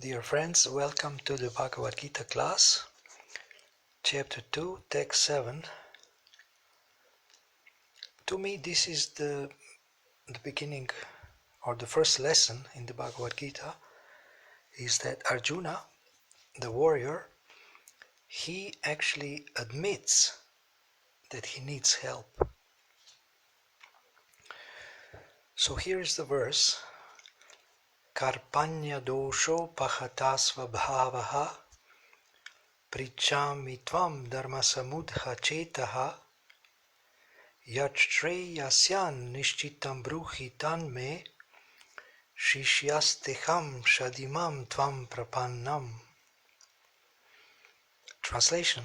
Dear friends, welcome to the Bhagavad Gita class, chapter 2, text 7. To me, this is the beginning or the first lesson in the Bhagavad Gita is that Arjuna, the warrior, he actually admits that he needs help. So here is the verse, Karpanya dosho pahatasva bhavaha prichami tvam dharmasamudha chetaha Yachreyasyan nishchitam bruhi tanme Shishyasteham shadimam tvam prapannam. Translation.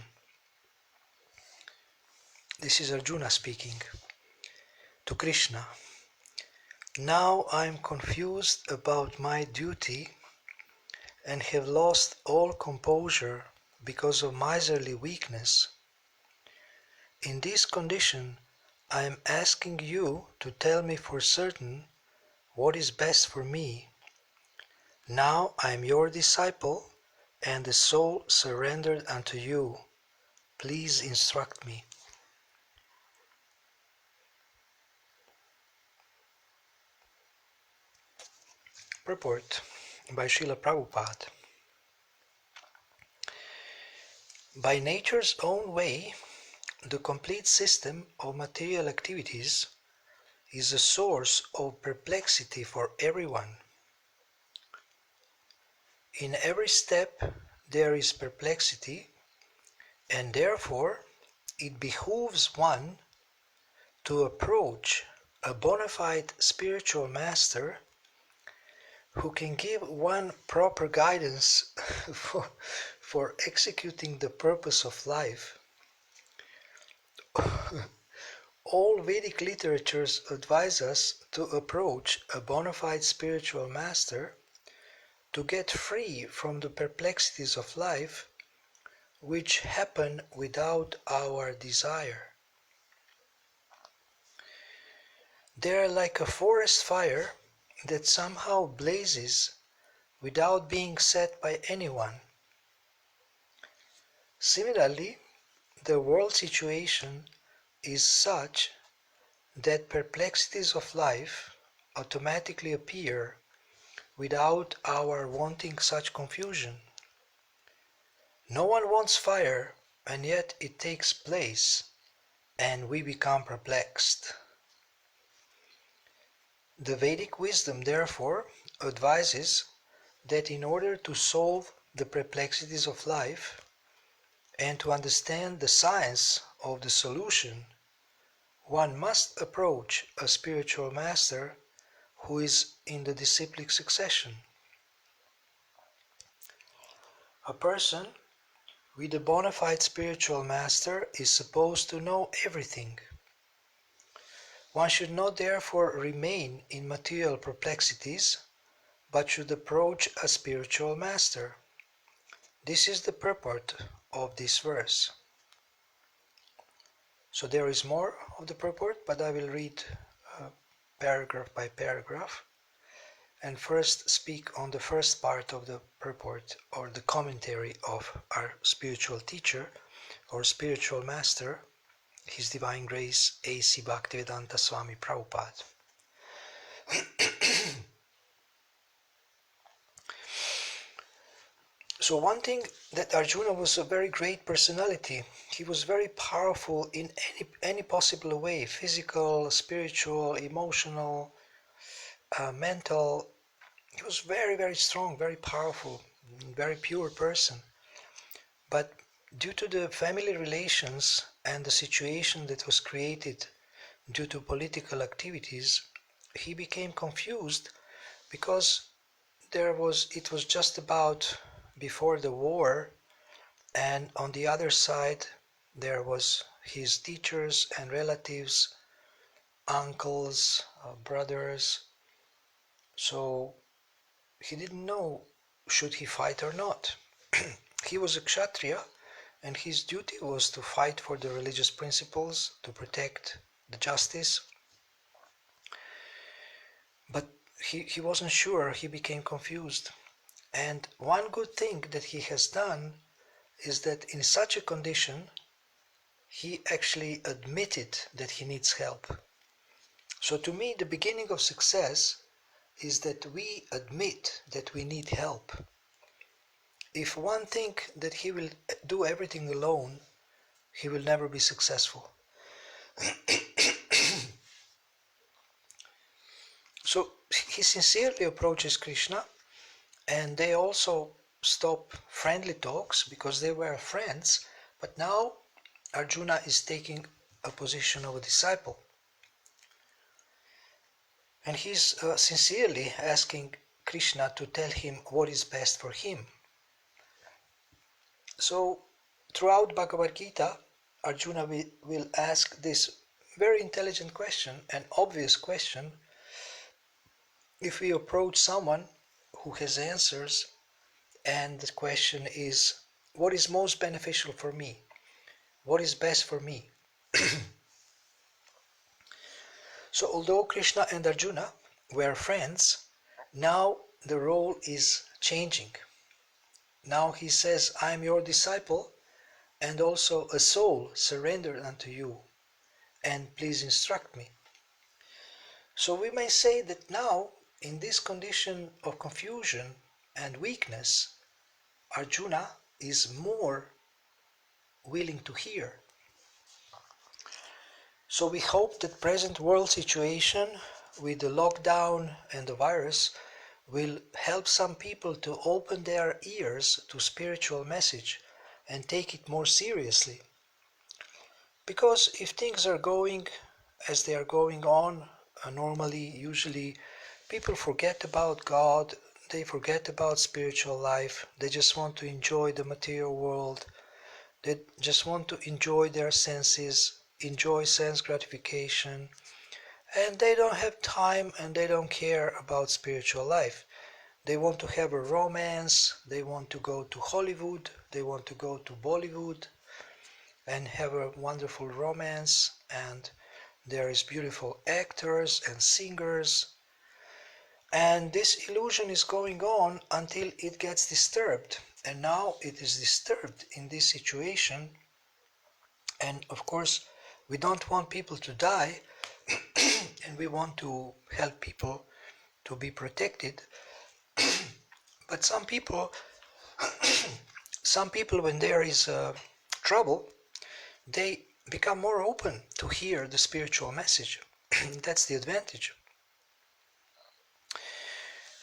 This is Arjuna speaking to Krishna. Now I am confused about my duty and have lost all composure because of miserly weakness. In this condition, I am asking you to tell me for certain what is best for me. Now I am your disciple and the soul surrendered unto you. Please instruct me. Purport by Srila Prabhupada. By nature's own way, the complete system of material activities is a source of perplexity for everyone. In every step there is perplexity, and therefore it behooves one to approach a bona fide spiritual master who can give one proper guidance for executing the purpose of life. All Vedic literatures advise us to approach a bona fide spiritual master to get free from the perplexities of life which happen without our desire. They are like a forest fire that somehow blazes without being set by anyone. Similarly, the world situation is such that perplexities of life automatically appear without our wanting such confusion. No one wants fire, and yet it takes place, and we become perplexed. The Vedic wisdom, therefore, advises that in order to solve the perplexities of life and to understand the science of the solution, one must approach a spiritual master who is in the disciplic succession. A person with a bona fide spiritual master is supposed to know everything. One should not therefore remain in material perplexities, but should approach a spiritual master. This is the purport of this verse. So there is more of the purport, but I will read paragraph by paragraph and first speak on the first part of the purport or the commentary of our spiritual teacher or spiritual master, His Divine Grace A.C. Bhaktivedanta Swami Prabhupada. So one thing that Arjuna was a very great personality. He was very powerful in any possible way, physical, spiritual, emotional, mental. He was very, very strong, very powerful, very pure person. But due to the family relations and the situation that was created due to political activities, he became confused because it was just about before the war, and on the other side there was his teachers and relatives, uncles, brothers. So he didn't know should he fight or not. He was a Kshatriya, and his duty was to fight for the religious principles, to protect the justice. But he wasn't sure, he became confused. And one good thing that he has done is that in such a condition, he actually admitted that he needs help. So to me, the beginning of success is that we admit that we need help. If one thinks that he will do everything alone, he will never be successful. So he sincerely approaches Krishna, and they also stop friendly talks because they were friends, but now Arjuna is taking a position of a disciple. And he's sincerely asking Krishna to tell him what is best for him. So throughout Bhagavad Gita, Arjuna will ask this very intelligent question, an obvious question. If we approach someone who has answers, and the question is, what is most beneficial for me? What is best for me? So although Krishna and Arjuna were friends, now the role is changing. Now he says, I am your disciple and also a soul surrendered unto you, and please instruct me. So we may say that now, in this condition of confusion and weakness, Arjuna is more willing to hear. So we hope that present world situation with the lockdown and the virus will help some people to open their ears to spiritual message and take it more seriously. Because if things are going as they are going on, normally, usually, people forget about God, they forget about spiritual life, they just want to enjoy the material world, they just want to enjoy their senses, enjoy sense gratification, and they don't have time and they don't care about spiritual life. They want to have a romance, they want to go to Hollywood, they want to go to Bollywood and have a wonderful romance, and there is beautiful actors and singers, and this illusion is going on until it gets disturbed. And now it is disturbed in this situation, and of course we don't want people to die and we want to help people to be protected. But some people when there is trouble, they become more open to hear the spiritual message. That's the advantage.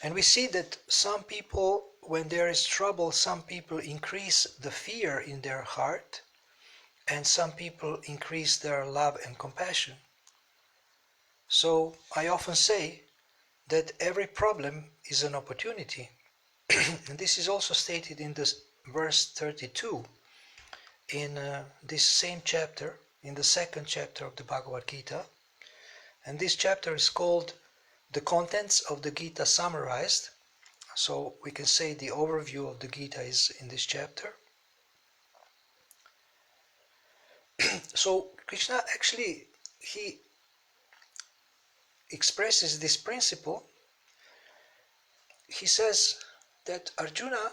And we see that some people, when there is trouble, some people increase the fear in their heart, and some people increase their love and compassion. So I often say that every problem is an opportunity. And this is also stated in this verse 32 in this same chapter, in the second chapter of the Bhagavad Gita. And this chapter is called The Contents of the Gita Summarized. So we can say the overview of the Gita is in this chapter. So Krishna actually, he expresses this principle. He says that Arjuna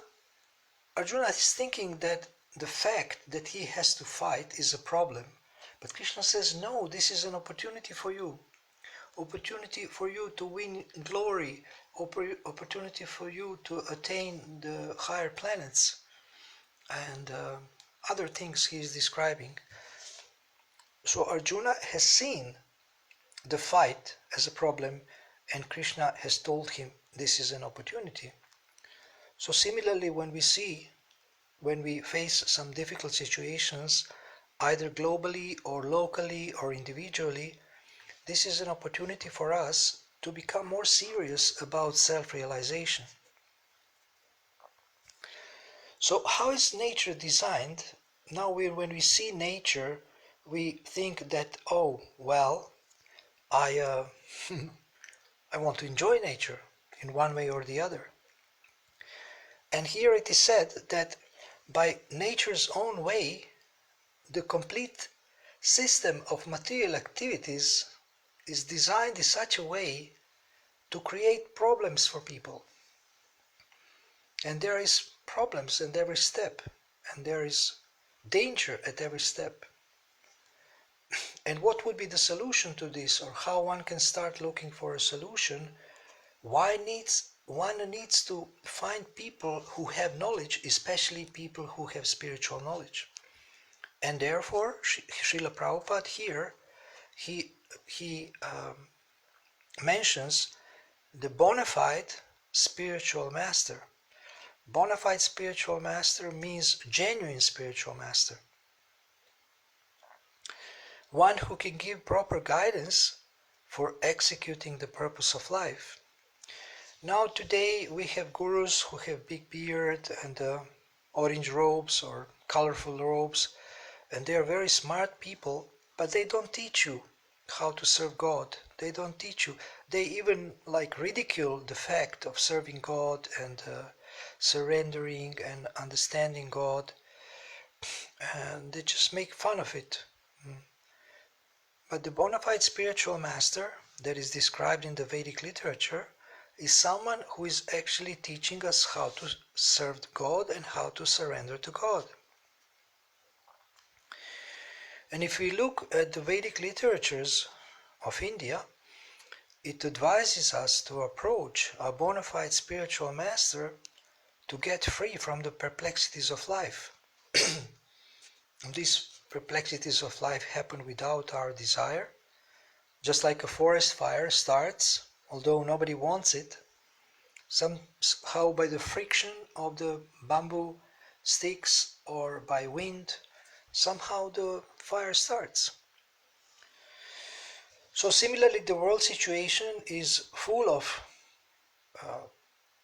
is thinking that the fact that he has to fight is a problem. But Krishna says, no, this is an opportunity for you. Opportunity for you to win glory, opportunity for you to attain the higher planets, and other things he is describing. So Arjuna has seen the fight as a problem, and Krishna has told him this is an opportunity. So similarly, when we face some difficult situations, either globally or locally or individually, this is an opportunity for us to become more serious about self-realization. So how is nature designed? Now when we see nature, we think that, oh, well, I want to enjoy nature in one way or the other. And here it is said that by nature's own way, the complete system of material activities is designed in such a way to create problems for people. And there is problems at every step, and there is danger at every step. And what would be the solution to this, or how one can start looking for a solution? One needs to find people who have knowledge, especially people who have spiritual knowledge. And therefore, Srila Prabhupada here, he mentions the bona fide spiritual master. Bona fide spiritual master means genuine spiritual master. One who can give proper guidance for executing the purpose of life. Now today we have gurus who have big beard and orange robes or colorful robes, and they are very smart people, but they don't teach you how to serve God. They don't teach you. They even ridicule the fact of serving God and surrendering and understanding God, and they just make fun of it. But the bona fide spiritual master that is described in the Vedic literature is someone who is actually teaching us how to serve God and how to surrender to God. And if we look at the Vedic literatures of India, it advises us to approach a bona fide spiritual master to get free from the perplexities of life. These perplexities of life happen without our desire, just like a forest fire starts, although nobody wants it, somehow by the friction of the bamboo sticks or by wind, somehow the fire starts. So similarly, the world situation is full of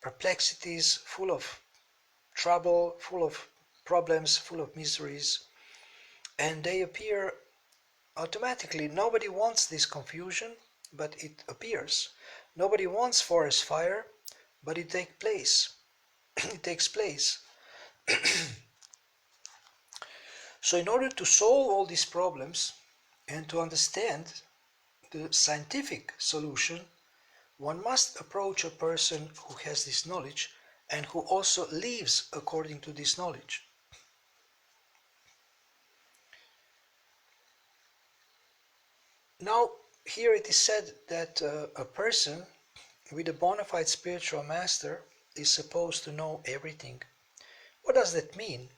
perplexities, full of trouble, full of problems, full of miseries, and they appear automatically. Nobody wants this confusion, but it appears. Nobody wants forest fire, but it takes place. It takes place. So in order to solve all these problems and to understand the scientific solution, one must approach a person who has this knowledge and who also lives according to this knowledge. Now, here it is said that a person with a bona fide spiritual master is supposed to know everything. What does that mean?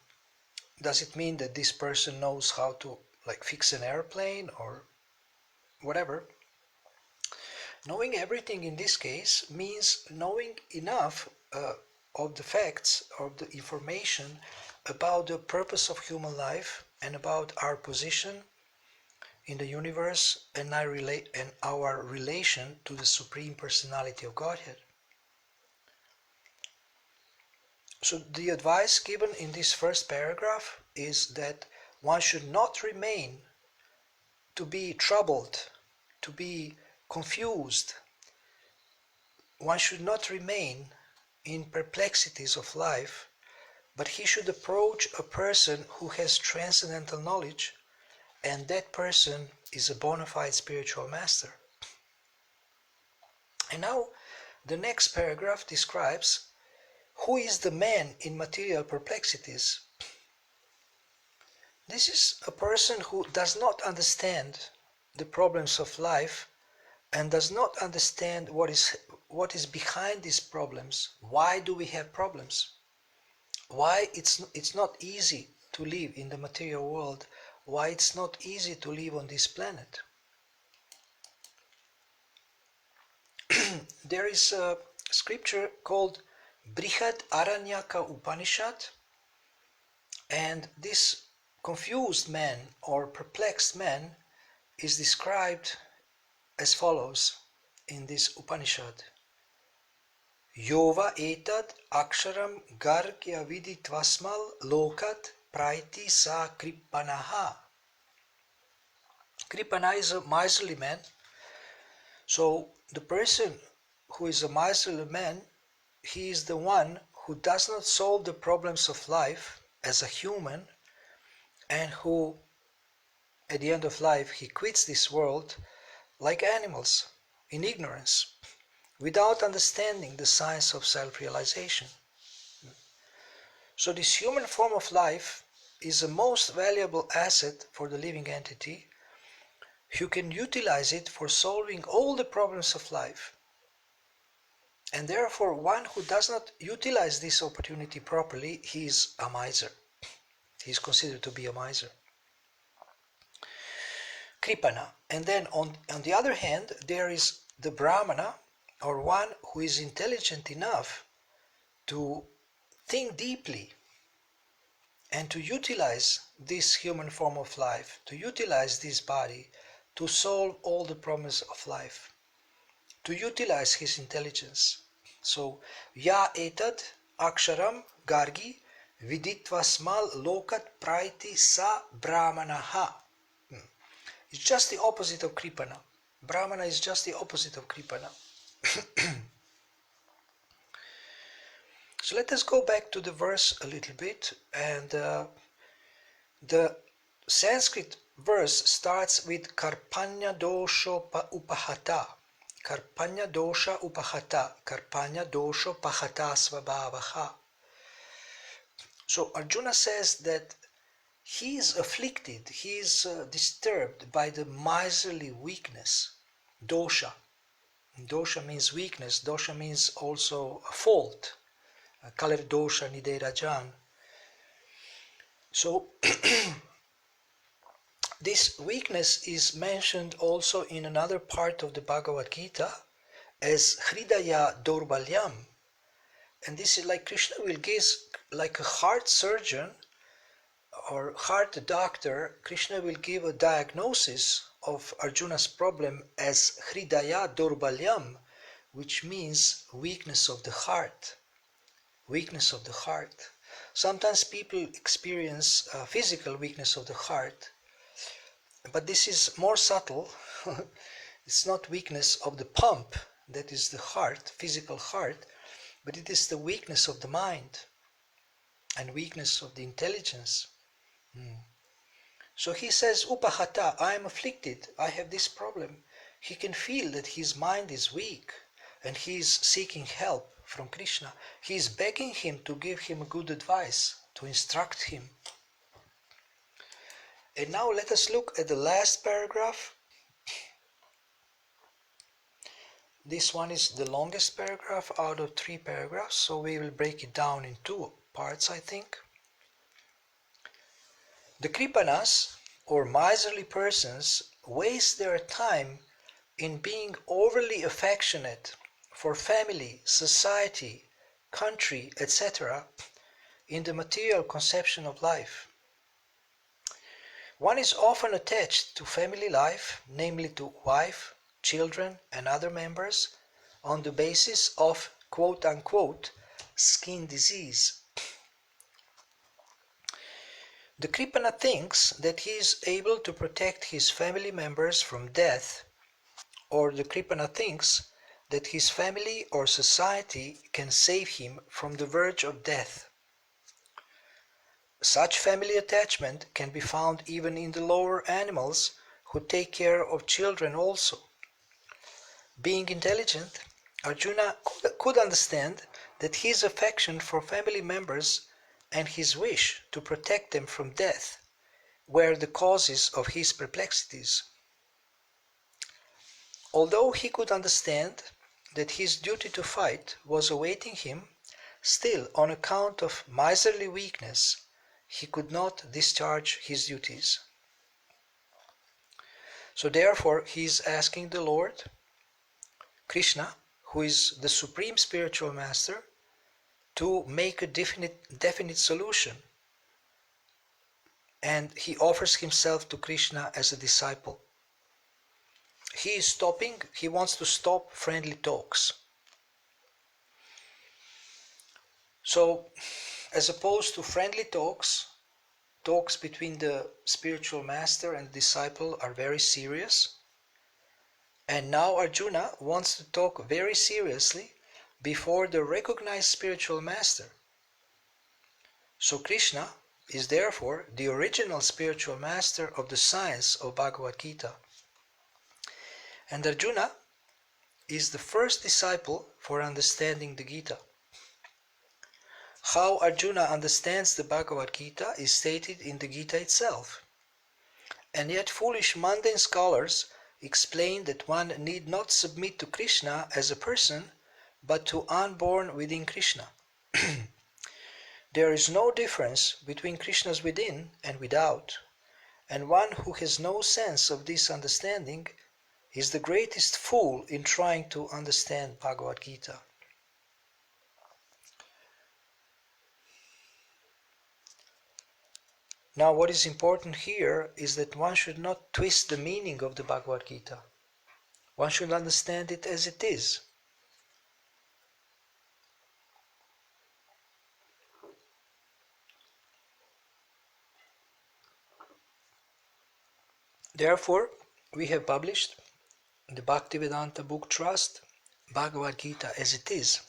Does it mean that this person knows how to fix an airplane or whatever? Knowing everything in this case means knowing enough of the facts, of the information about the purpose of human life and about our position in the universe and our relation to the Supreme Personality of Godhead. So the advice given in this first paragraph is that one should not remain to be troubled, to be confused. One should not remain in perplexities of life, but he should approach a person who has transcendental knowledge, and that person is a bona fide spiritual master. And now the next paragraph describes who is the man in material perplexities. This is a person who does not understand the problems of life and does not understand what is behind these problems. Why do we have problems? Why it's not easy to live in the material world? Why it's not easy to live on this planet? There is a scripture called Brihad Aranyaka Upanishad, and this confused man or perplexed man is described as follows in this Upanishad. Yova etad aksharam gargya viditvasmal lokat praiti sa kripanaha. Kripana is a miserly man. So the person who is a miserly man, he is the one who does not solve the problems of life as a human, and who at the end of life he quits this world like animals in ignorance, without understanding the science of self-realization. So this human form of life is the most valuable asset for the living entity who can utilize it for solving all the problems of life. And therefore, one who does not utilize this opportunity properly, he is a miser. He is considered to be a miser. Kripana. And then on the other hand, there is the Brahmana, or one who is intelligent enough to think deeply and to utilize this human form of life, to utilize this body, to solve all the problems of life, to utilize his intelligence. So, ya etat aksharam gargi viditvasmal lokat praiti sa brahmanaha. It's just the opposite of Kripana. Brahmana is just the opposite of Kripana. So let us go back to the verse a little bit, and the Sanskrit verse starts with Karpanya dosho upahata. Karpanya dosha upahata. Karpanya dosho pahata svabhavaha. So Arjuna says that he is afflicted, he is disturbed by the miserly weakness, dosha. Dosha means weakness, dosha means also a fault. Kaler dosha nide rajan. So this weakness is mentioned also in another part of the Bhagavad Gita as Hridaya Dorbalyam. And this is like Krishna will give, like a heart surgeon or heart doctor, Krishna will give a diagnosis of Arjuna's problem as Hridaya Dorbalyam, which means weakness of the heart. Weakness of the heart. Sometimes people experience physical weakness of the heart, but this is more subtle. It's not weakness of the pump, that is the heart, physical heart, but it is the weakness of the mind and weakness of the intelligence. So he says, Upahata, I am afflicted, I have this problem. He can feel that his mind is weak and he is seeking help from Krishna. He is begging him to give him good advice, to instruct him. And now let us look at the last paragraph. This one is the longest paragraph out of 3 paragraphs, so we will break it down in 2 parts, I think. The Kripanas, or miserly persons, waste their time in being overly affectionate for family, society, country, etc., in the material conception of life. One is often attached to family life, namely to wife, children, and other members, on the basis of quote-unquote skin disease. The Kripana thinks that he is able to protect his family members from death, or the Kripana thinks that his family or society can save him from the verge of death. Such family attachment can be found even in the lower animals who take care of children also. Being intelligent, Arjuna could understand that his affection for family members and his wish to protect them from death were the causes of his perplexities. Although he could understand that his duty to fight was awaiting him, still on account of miserly weakness, he could not discharge his duties. So therefore he is asking the Lord, Krishna, who is the supreme spiritual master, to make a definite solution. And he offers himself to Krishna as a disciple. He is stopping, he wants to stop friendly talks. So, as opposed to friendly talks, talks between the spiritual master and disciple are very serious. And now Arjuna wants to talk very seriously before the recognized spiritual master. So Krishna is therefore the original spiritual master of the science of Bhagavad Gita. And Arjuna is the first disciple for understanding the Gita. How Arjuna understands the Bhagavad Gita is stated in the Gita itself. And yet foolish mundane scholars explain that one need not submit to Krishna as a person, but to unborn within Krishna. There is no difference between Krishna's within and without, and one who has no sense of this understanding is the greatest fool in trying to understand Bhagavad Gita. Now what is important here is that one should not twist the meaning of the Bhagavad Gita. One should understand it as it is. Therefore, we have published the Bhaktivedanta Book Trust, Bhagavad Gita as it is.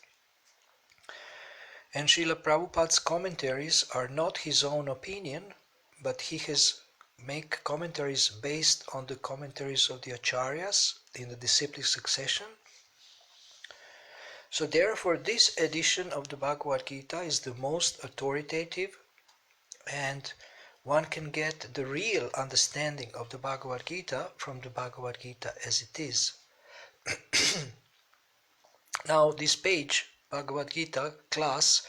And Srila Prabhupada's commentaries are not his own opinion, but he has made commentaries based on the commentaries of the Acharyas in the disciplic succession. So therefore this edition of the Bhagavad Gita is the most authoritative, and one can get the real understanding of the Bhagavad Gita from the Bhagavad Gita as it is. Now this page, Bhagavad Gita class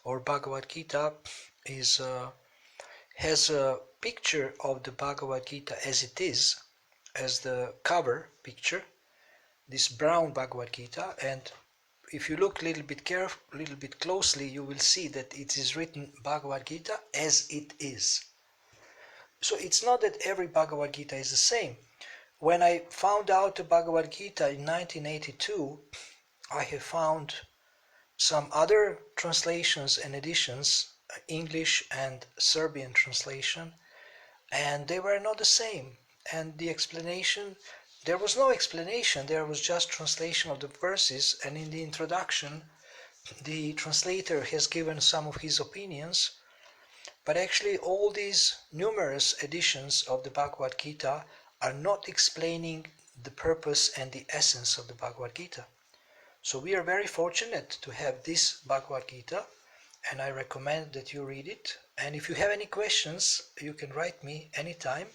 or Bhagavad Gita, has a picture of the Bhagavad Gita as it is, as the cover picture, this brown Bhagavad Gita, and if you look a little bit closely, you will see that it is written Bhagavad Gita as it is. So it's not that every Bhagavad Gita is the same. When I found out the Bhagavad Gita in 1982, I have found some other translations and editions, English and Serbian translation, and they were not the same. And the explanation, there was no explanation, there was just translation of the verses, and in the introduction the translator has given some of his opinions. But actually all these numerous editions of the Bhagavad Gita are not explaining the purpose and the essence of the Bhagavad Gita. So we are very fortunate to have this Bhagavad Gita, and I recommend that you read it. And if you have any questions, you can write me anytime.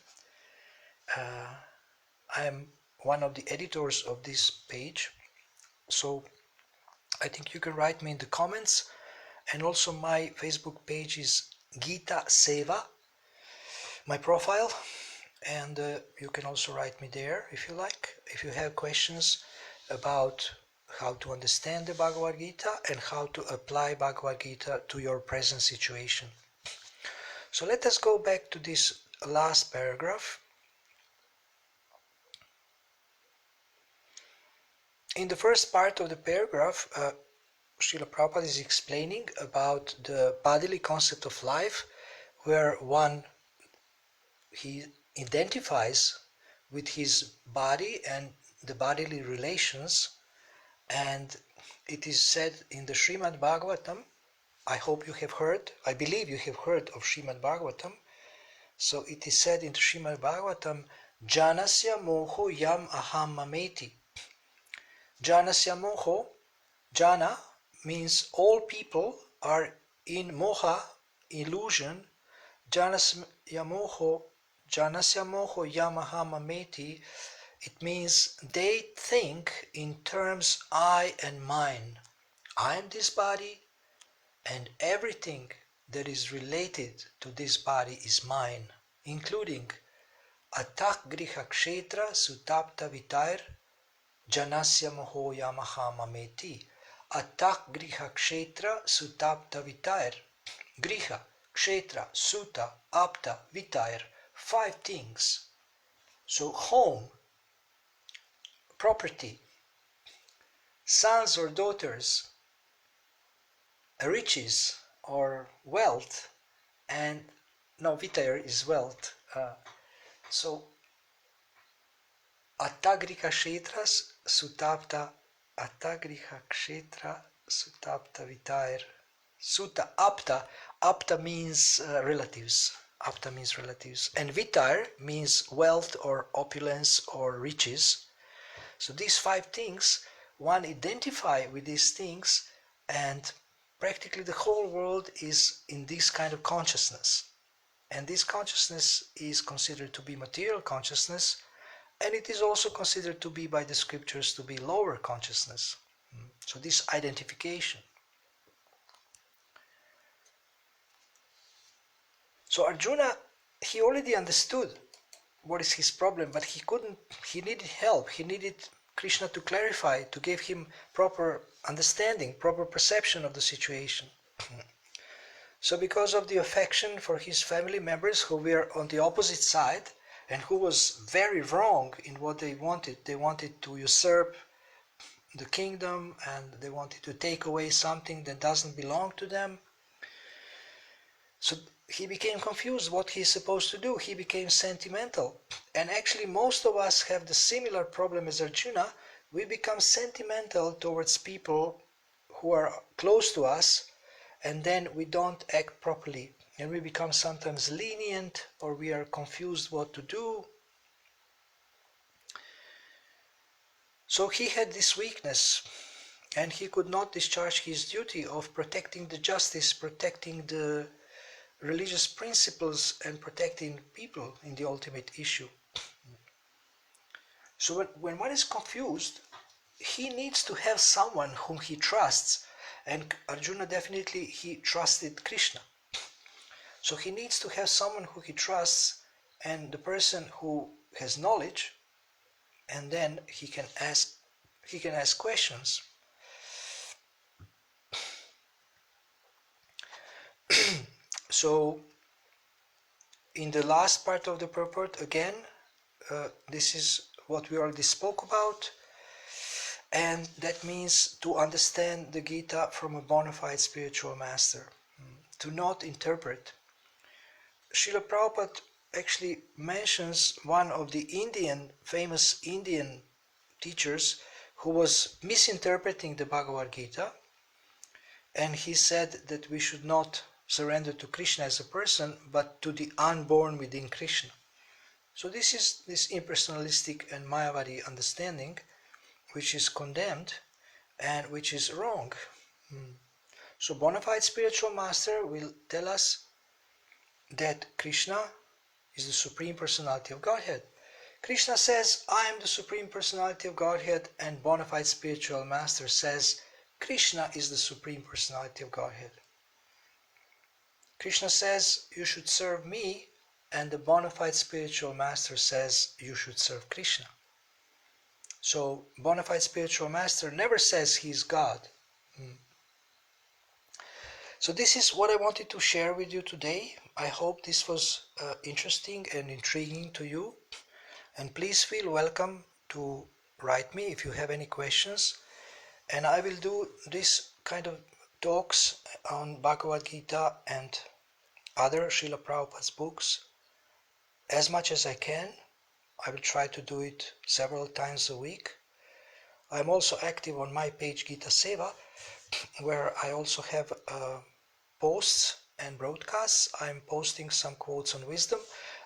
I am one of the editors of this page, so I think you can write me in the comments. And also my Facebook page is Gita Seva, my profile, and you can also write me there if you like, if you have questions about how to understand the Bhagavad Gita and how to apply Bhagavad Gita to your present situation. So let us go back to this last paragraph. In the first part of the paragraph, Srila Prabhupada is explaining about the bodily concept of life, where he identifies with his body and the bodily relations, and it is said in the Srimad Bhagavatam, I believe you have heard of Srimad Bhagavatam. So it is said in the Srimad Bhagavatam, Janasya moho yam aham mameti. Janasya moho, jana means all people are in moha, illusion. Janasya moho yamaha mameti, it means they think in terms I and mine. I am this body, and everything that is related to this body is mine, including atak griha kshetra sutapta vitair janasya moho yamaha mameti. Atak griha kshetra sutapta vitair. Griha, kshetra, suta, apta, vitair. 5 things. So home, property, sons or daughters, riches or wealth, and no, vitair is wealth. So atagriha kshetras sutapta, atagriha kshetra sutapta vitair. Suta apta means relatives. Apta means relatives. And vitair means wealth or opulence or riches. So these 5 things, one identify with these things, and practically the whole world is in this kind of consciousness. And this consciousness is considered to be material consciousness, and it is also considered to be by the scriptures to be lower consciousness. So this identification. So Arjuna, he already understood what is his problem, but he needed help. He needed Krishna to clarify, to give him proper understanding, proper perception of the situation. So because of the affection for his family members who were on the opposite side and who was very wrong in what they wanted to usurp the kingdom and they wanted to take away something that doesn't belong to them. So he became confused what he's supposed to do. He became sentimental. And actually most of us have the similar problem as Arjuna. We become sentimental towards people who are close to us, and then we don't act properly. And we become sometimes lenient, or we are confused what to do. So he had this weakness, and he could not discharge his duty of protecting the justice, protecting the religious principles, and protecting people in the ultimate issue. So when one is confused, he needs to have someone whom he trusts, and Arjuna definitely he trusted Krishna. So he needs to have someone who he trusts, and the person who has knowledge, and then he can ask questions. So in the last part of the purport, again, this is what we already spoke about, and that means to understand the Gita from a bona fide spiritual master, to not interpret. Srila Prabhupada actually mentions one of the famous Indian teachers who was misinterpreting the Bhagavad Gita, and he said that we should not surrender to Krishna as a person, but to the unborn within Krishna. So this is this impersonalistic and Mayavadi understanding, which is condemned and which is wrong. So bona fide spiritual master will tell us that Krishna is the Supreme Personality of Godhead. Krishna says, I am the Supreme Personality of Godhead, and bona fide spiritual master says, Krishna is the Supreme Personality of Godhead. Krishna says, you should serve me, and the bona fide spiritual master says, you should serve Krishna. So, bona fide spiritual master never says he is God. So this is what I wanted to share with you today. I hope this was interesting and intriguing to you. And please feel welcome to write me if you have any questions. And I will do this kind of talks on Bhagavad Gita and other Srila Prabhupada's books as much as I can. I will try to do it several times a week. I'm also active on my page Gita Seva, where I also have posts and broadcasts. I'm posting some quotes on wisdom,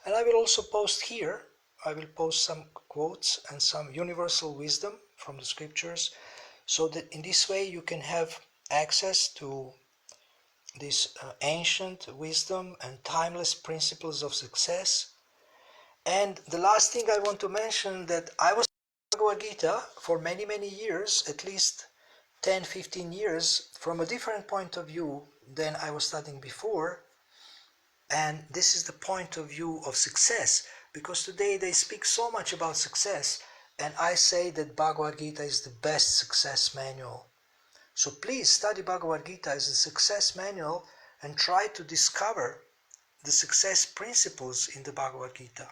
and I will also post here. I will post some quotes and some universal wisdom from the scriptures, so that in this way you can have access to this ancient wisdom and timeless principles of success. And the last thing I want to mention, that I was studying Bhagavad Gita for many years, at least 10-15 years, from a different point of view than I was studying before. And this is the point of view of success, because today they speak so much about success, and I say that Bhagavad Gita is the best success manual. So please study Bhagavad Gita as a success manual and try to discover the success principles in the Bhagavad Gita.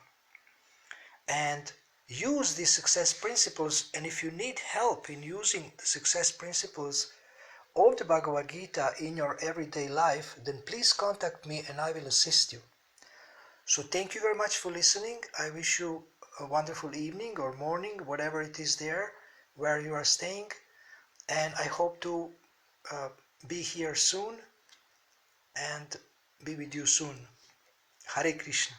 And use these success principles, and if you need help in using the success principles of the Bhagavad Gita in your everyday life, then please contact me and I will assist you. So thank you very much for listening. I wish you a wonderful evening or morning, whatever it is there where you are staying, and I hope to be here soon and be with you soon. Hare Krishna.